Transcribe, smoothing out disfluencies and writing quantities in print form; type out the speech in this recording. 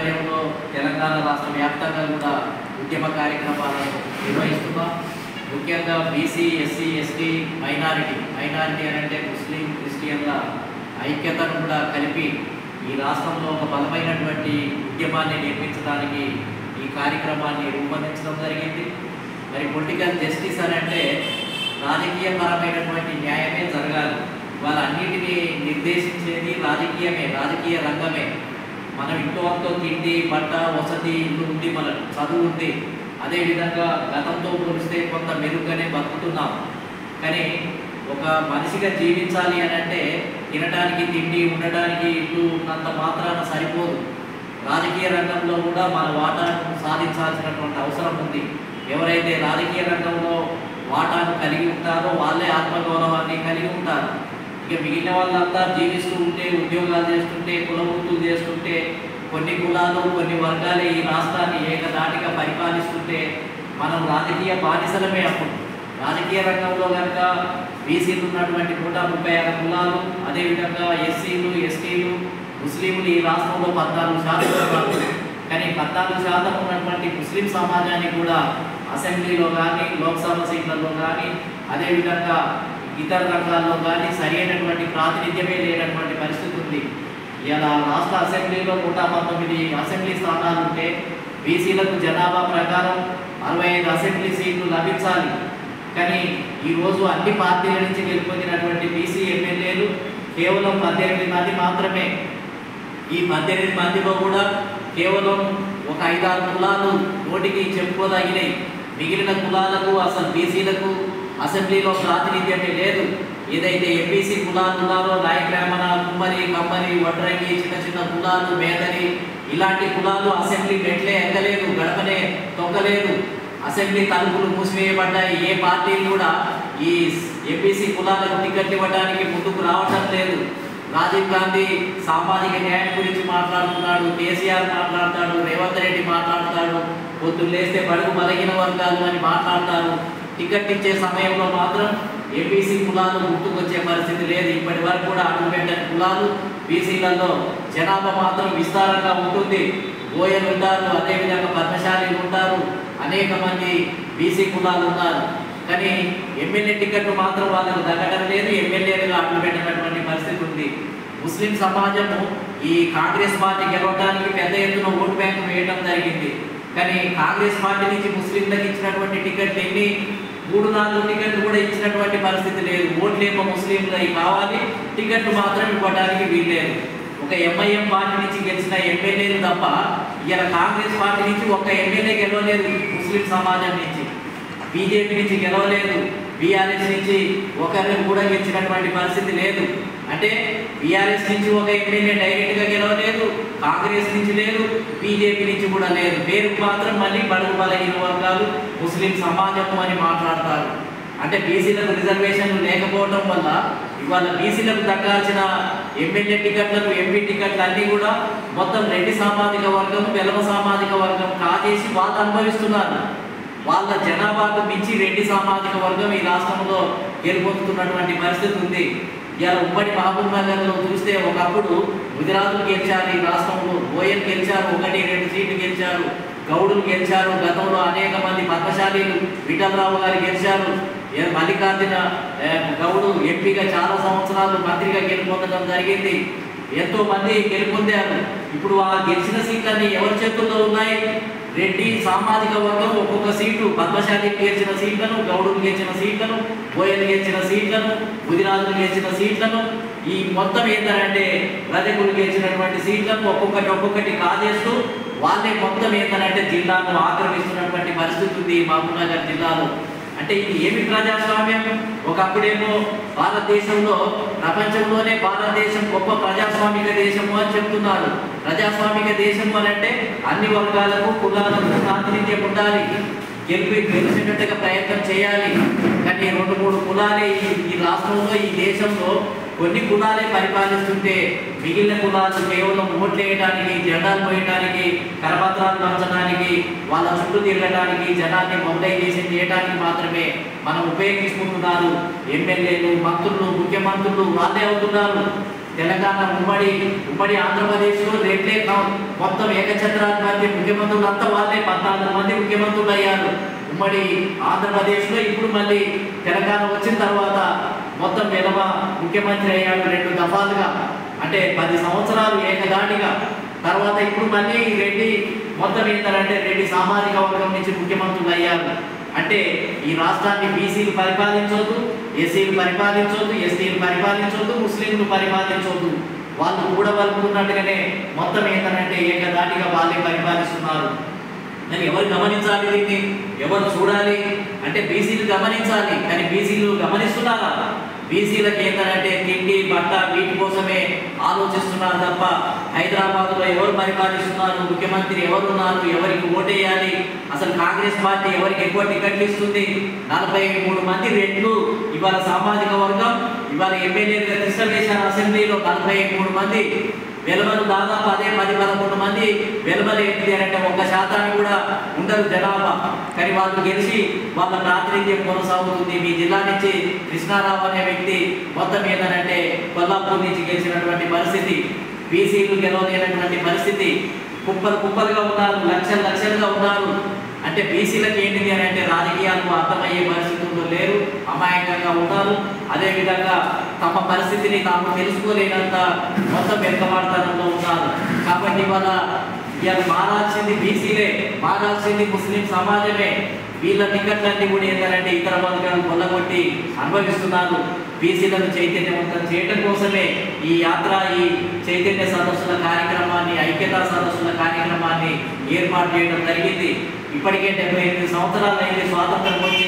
ఆధ్వర్యంలో తెలంగాణ రాష్ట్ర వ్యాప్తంగా కూడా ఉద్యమ కార్యక్రమాలను నిర్వహిస్తున్నాం. ముఖ్యంగా బీసీ, ఎస్సీ, ఎస్టీ, మైనారిటీ అంటే ముస్లిం, క్రిస్టియన్ల ఐక్యతను కూడా కలిపి ఈ రాష్ట్రంలో ఒక బలమైనటువంటి ఉద్యమాన్ని నిర్మించడానికి ఈ కార్యక్రమాన్ని రూపొందించడం జరిగింది. మరి పొలిటికల్ జస్టిస్ అని అంటే రాజకీయపరమైనటువంటి న్యాయమే జరగాలి. వాళ్ళన్నిటినీ నిర్దేశించేది రాజకీయమే, రాజకీయ రంగమే. మనం ఇంట్లో అంతో తిండి, బట్ట, వసతి, ఇల్లు ఉంది, మన చదువు ఉంది. అదేవిధంగా గతంతో పోలిస్తే కొంత మెరుగ్గానే బతుకుతున్నాం. కానీ ఒక మనిషిగా జీవించాలి అని అంటే తినడానికి తిండి, ఉండడానికి ఇల్లు ఉన్నంత మాత్రాన సరిపోదు. రాజకీయ రంగంలో కూడా మన వాటాను సాధించాల్సినటువంటి అవసరం ఉంది. ఎవరైతే రాజకీయ రంగంలో వాటాను కలిగి ఉంటారో వాళ్ళే ఆత్మగౌరవాన్ని కలిగి ఉంటారు. ఇక మిగిలిన వాళ్ళంతా జీవిస్తూ ఉంటే, ఉద్యోగాలు చేస్తుంటే, కులవృత్తులు చేస్తుంటే, కొన్ని కులాలు, కొన్ని వర్గాలే ఈ రాష్ట్రాన్ని ఏకదాటిగా పరిపాలిస్తుంటే మనం రాజకీయ బానిసలమే. అప్పుడు రాజకీయ రంగంలో కనుక బీసీలు ఉన్నటువంటి 136 కులాలు, అదేవిధంగా ఎస్సీలు, ఎస్టీలు, ముస్లింలు ఈ రాష్ట్రంలో 14% ఉన్నారు. కానీ 14% ఉన్నటువంటి ముస్లిం సమాజాన్ని కూడా అసెంబ్లీలో కానీ, లోక్సభ సీట్లలో కానీ, అదేవిధంగా ఇతర రంగాల్లో కానీ సరైనటువంటి ప్రాతినిధ్యమే లేనటువంటి పరిస్థితి ఉంది. ఇలా రాష్ట్ర అసెంబ్లీలో 119 అసెంబ్లీ స్థానాలు ఉంటే బీసీలకు జనాభా ప్రకారం 65 అసెంబ్లీ సీట్లు లభించాలి. కానీ ఈరోజు అన్ని పార్టీల నుంచి గెలుపొందినటువంటి బీసీ ఎమ్మెల్యేలు కేవలం 18 మంది మాత్రమే. ఈ 18 మందిలో కూడా కేవలం ఒక 5-6 కులాలు నోటికి చెప్పుకోదగినాయి. మిగిలిన కులాలకు, అసలు బీసీలకు అసెంబ్లీలో ప్రాతినిధ్యమే లేదు. ఏదైతే ఎంబీసీ కులాలు ఉన్నారో నాయకురామన, కుమ్మరి, కమ్మరి, వడ్రంగి, చిన్న చిన్న కులాలు, మేదరి, ఇలాంటి కులాలు అసెంబ్లీ మెట్లే ఎక్కలేదు, గడపనే తొక్కలేదు. అసెంబ్లీ తలుపులు మూసివేయబడ్డాయి. ఏ పార్టీలు కూడా ఈ ఎంబీసీ కులాలకు టికెట్లు ఇవ్వడానికి ముందుకు రావడం లేదు. రాజీవ్ గాంధీ సామాజిక న్యాయం గురించి మాట్లాడుతున్నాడు, కేసీఆర్ మాట్లాడతాడు, రేవంత్ రెడ్డి మాట్లాడతాడు, పొద్దున్న లేస్తే బడుగు బలహీన వర్గాలు అని మాట్లాడతారు. టికెట్ ఇచ్చే సమయంలో మాత్రం ఎంబీసీ కులాలు గుర్తుకొచ్చే పరిస్థితి లేదు. ఇప్పటి వరకు కూడా అడుగుపెట్టని కులాలు బీసీలలో జనాభా మాత్రం విస్తారంగా ఉంటుంది. ఓయలు ఉంటారు, అదేవిధంగా పద్మశాలీలు ఉంటారు, అనేక మంది బీసీ కులాలు ఉన్నారు. కానీ ఎమ్మెల్యే టికెట్లు మాత్రం వాళ్ళకు దక్కడం లేదు. ఎమ్మెల్యేలుగా అడుగుపెట్టినటువంటి పరిస్థితి ఉంది. ముస్లిం సమాజము ఈ కాంగ్రెస్ పార్టీ గెలవడానికి పెద్ద ఎత్తున ఓటు బ్యాంకు వేయడం జరిగింది. కానీ కాంగ్రెస్ పార్టీ నుంచి ముస్లింలకు ఇచ్చినటువంటి టికెట్లు ఎన్ని 3-4 టికెట్లు కూడా ఇచ్చినటువంటి పరిస్థితి లేదు. ఓట్లేమో ముస్లింలకి కావాలి, టికెట్లు మాత్రం ఇవ్వడానికి వీల్లేదు. ఒక ఎంఐఎం పార్టీ నుంచి గెలిచిన ఎమ్మెల్యేలు తప్ప ఇలా కాంగ్రెస్ పార్టీ నుంచి ఒక్క ఎమ్మెల్యే గెలవలేదు. ముస్లిం సమాజం నుంచి బీజేపీ నుంచి గెలవలేదు. బీఆర్ఎస్ నుంచి ఒకరిని కూడా గెలిచినటువంటి పరిస్థితి లేదు. అంటే బీఆర్ఎస్ నుంచి ఒక ఎమ్మెల్యే డైరెక్ట్గా గెలవలేదు, కాంగ్రెస్ నుంచి లేదు, బీజేపీ నుంచి కూడా లేదు. పేరుకు మాత్రం మళ్ళీ బడుగు బలహీన వర్గాలు, ముస్లిం సమాజం అని మాట్లాడతారు. అంటే బీసీలకు రిజర్వేషన్లు లేకపోవడం వల్ల ఇవాళ బీసీలకు దక్కాల్సిన ఎమ్మెల్యే టికెట్లకు, ఎంపీ టికెట్లు అన్నీ కూడా మొత్తం రెడ్డి సామాజిక వర్గం, వెలమ సామాజిక వర్గం కాజేసి వాళ్ళు అనుభవిస్తున్నారు. వాళ్ళ జనాభాకు మించి రెడ్డి సామాజిక వర్గం ఈ రాష్ట్రంలో గెలుపొందుతున్నటువంటి పరిస్థితి ఉంది. ఇలా ఉమ్మడి మహబూబ్ నగర్లో చూస్తే ఒకప్పుడు గుజరాత్లు గెలిచారు, ఈ రాష్ట్రంలో ఓయల్ గెలిచారు, 1-2 సీట్లు గెలిచారు, గౌడులు గెలిచారు. గతంలో అనేక మంది పద్మశాలీలు, విఠలరావు గారు గెలిచారు. మల్లికార్జున గౌడు ఎంపీగా చాలా సంవత్సరాలు మంత్రిగా గెలుపొందడం జరిగింది. ఎంతో మంది గెలుపొందారు. ఇప్పుడు ఆ గెలిచిన సీట్లన్నీ ఎవరి చేతుల్లో ఉన్నాయి? రెడ్డి సామాజిక వర్గం ఒక్కొక్క సీటు, పద్మశాలికి గెలిచిన సీట్లను, గౌడులు గెలిచిన సీట్లను, బోయలు గెలిచిన సీట్లను, గుజరాతులు గెలిచిన సీట్లను, ఈ మొత్తం ఏంటంటే రజకులు గెలిచినటువంటి సీట్లను ఒక్కొక్కటి కాజేస్తూ వాళ్ళే మొత్తం ఏంటంటే జిల్లాను ఆక్రమిస్తున్నటువంటి పరిస్థితి ఉంది మహబూబ్ నగర్ జిల్లాలో. అంటే ఇది ఏమి ప్రజాస్వామ్యం? ఒకప్పుడేమో భారతదేశంలో, ప్రపంచంలోనే భారతదేశం గొప్ప ప్రజాస్వామిక దేశము అని చెప్తున్నారు. ప్రజాస్వామిక దేశం అని అంటే అన్ని వర్గాలకు, కులాలకు ప్రాతినిధ్యం ఉండాలి, గెలిచేటట్టుగా ప్రయత్నం చేయాలి. కానీ 2-3 కులాలే ఈ రాష్ట్రంలో, ఈ దేశంలో కొన్ని కులాలే పరిపాలిస్తుంటే మిగిలిన కులాలు కేవలం ఓట్లేయడానికి, జెండాలు పోయడానికి, కరపత్రాలు పంచడానికి, వాళ్ళ చుట్టూ తిరగడానికి, జనాన్ని మొబిలైజేషన్ చేయడానికి మాత్రమే మనం ఉపయోగించుకుంటున్నారు. ఎమ్మెల్యేలు, మంత్రులు, ముఖ్యమంత్రులు వాళ్ళే అవుతున్నారు. తెలంగాణ ఉమ్మడి ఆంధ్రప్రదేశ్లో రేట్లే మొత్తం ఏకఛత్రాధిపత్య ముఖ్యమంత్రులు అంతా వాళ్ళే 14 మంది ముఖ్యమంత్రులు అయ్యారు ఉమ్మడి ఆంధ్రప్రదేశ్లో. ఇప్పుడు మళ్ళీ తెలంగాణ వచ్చిన తర్వాత మొత్తం వెలమ ముఖ్యమంత్రి అయ్యాడు 2 దఫాలుగా, అంటే 10 సంవత్సరాలు ఏకదాటిగా. తర్వాత ఇప్పుడు మళ్ళీ రెడ్డి మొత్తం ఏంటంటే రెడ్డి సామాజిక వర్గం నుంచి ముఖ్యమంత్రులు అయ్యారు. అంటే ఈ రాష్ట్రాన్ని బీసీలు పరిపాలించొద్దు, ఎస్సీలు పరిపాలించొద్దు, ఎస్టీలు పరిపాలించొద్దు, ముస్లింలు పరిపాలించొద్దు. వాళ్ళు కూడవలుపుకున్నట్టుగానే మొత్తం ఏంటంటే ఏకదాటిగా వాళ్ళే పరిపాలిస్తున్నారు. మరి ఎవరు గమనించాలి దీన్ని, ఎవరు చూడాలి అంటే బీసీలు గమనించాలి. కానీ బీసీలు గమనిస్తున్నారా? బీసీలకు ఏంటంటే తిండి బట్ట వీటి కోసమే ఆలోచిస్తున్నారు తప్ప హైదరాబాద్లో ఎవరు పరిపాలిస్తున్నారు, ముఖ్యమంత్రి ఎవరున్నారు, ఎవరికి ఓటేయాలి, అసలు కాంగ్రెస్ పార్టీ ఎవరికి ఎక్కువ టికెట్లు ఇస్తుంది, 43 మంది రెడ్లు ఇవాళ సామాజిక వర్గం, ఇవాళ ఎమ్మెల్యేలుగా రిజర్వేషన్ అసెంబ్లీలో 43 మంది, వెలువలు దాదాపు అదే 10-11 మంది వెలువలు ఏంటి అంటే 1% కూడా ఉండరు జనాభా. కానీ వాళ్ళు గెలిచి వాళ్ళ ప్రాతినిధ్యం కొనసాగుతుంది. మీ జిల్లా నుంచి కృష్ణారావు అనే వ్యక్తి మొత్తం ఏంటంటే కొల్లాపూర్ నుంచి గెలిచినటువంటి పరిస్థితి, బీసీలు గెలవలేనటువంటి పరిస్థితి, కుప్పలుగా ఉన్నారు, లక్షలుగా ఉన్నారు. అంటే బీసీలకు ఏంటిది అని అంటే రాజకీయాలు అర్థమయ్యే పరిస్థితుల్లో లేరు, అమాయకంగా ఉన్నారు. అదేవిధంగా తమ పరిస్థితిని తాము తెలుసుకోలేనంత మొత్తం వెనుకబాటుతనంలో ఉన్నారు. కాబట్టి ఇవాళ మారాల్సింది బీసీలే, మారాల్సింది ముస్లిం సమాజమే. వీళ్ళ టికెట్లన్నీ కూడా ఏంటంటే ఇతర వర్గాలు కొల్లగొట్టి అనుభవిస్తున్నారు. బీసీలను చైతన్యవంతం చేయడం కోసమే ఈ యాత్ర, ఈ చైతన్య సదస్సుల కార్యక్రమాన్ని, ఐక్యతా సదస్సుల కార్యక్రమాన్ని ఏర్పాటు చేయడం జరిగింది. ఇప్పటికే 78 సంవత్సరాలు అయింది స్వాతంత్రం వచ్చి.